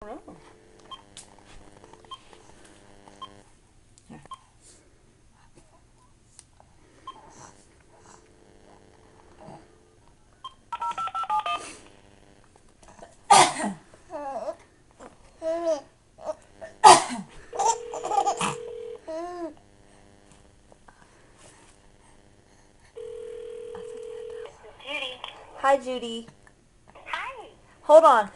Oh. Judy. Hi, Judy. Hi. Hold on.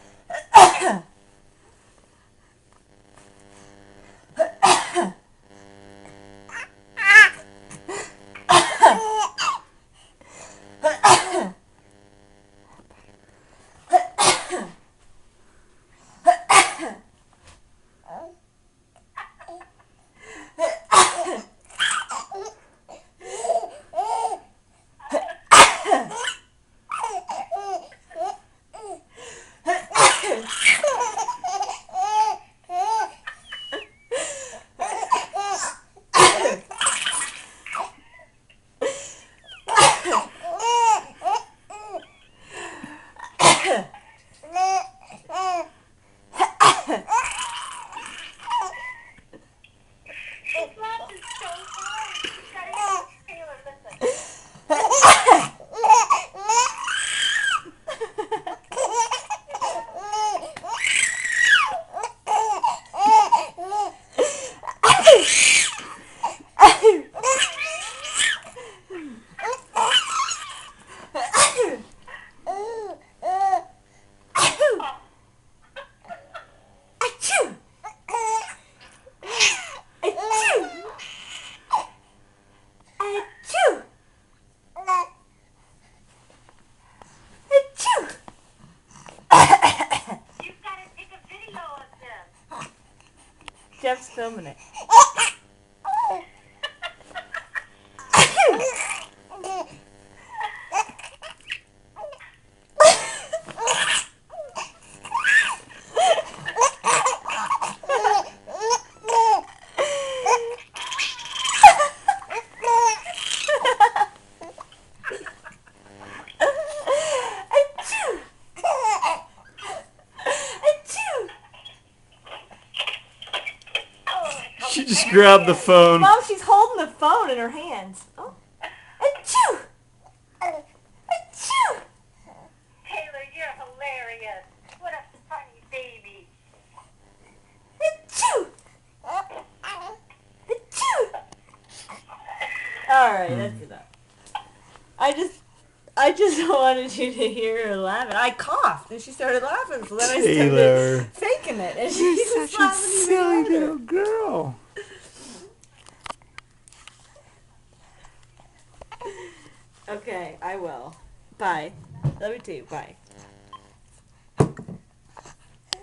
She's laughing so hard. You gotta Taylor, listen. You've gotta take a video of this. Jeff's filming it. She just grabbed the phone. Mom, she's holding the phone in her hands. Oh. Achoo! Achoo! Taylor, you're hilarious. What a funny baby. Achoo! Achoo! Alright, that's enough. I just wanted you to hear her laughing. I coughed and she started laughing, so then I Taylor. started faking it. And You're she was such a laughing even silly harder. little girl. Okay, I will. Bye. Love you too. Bye.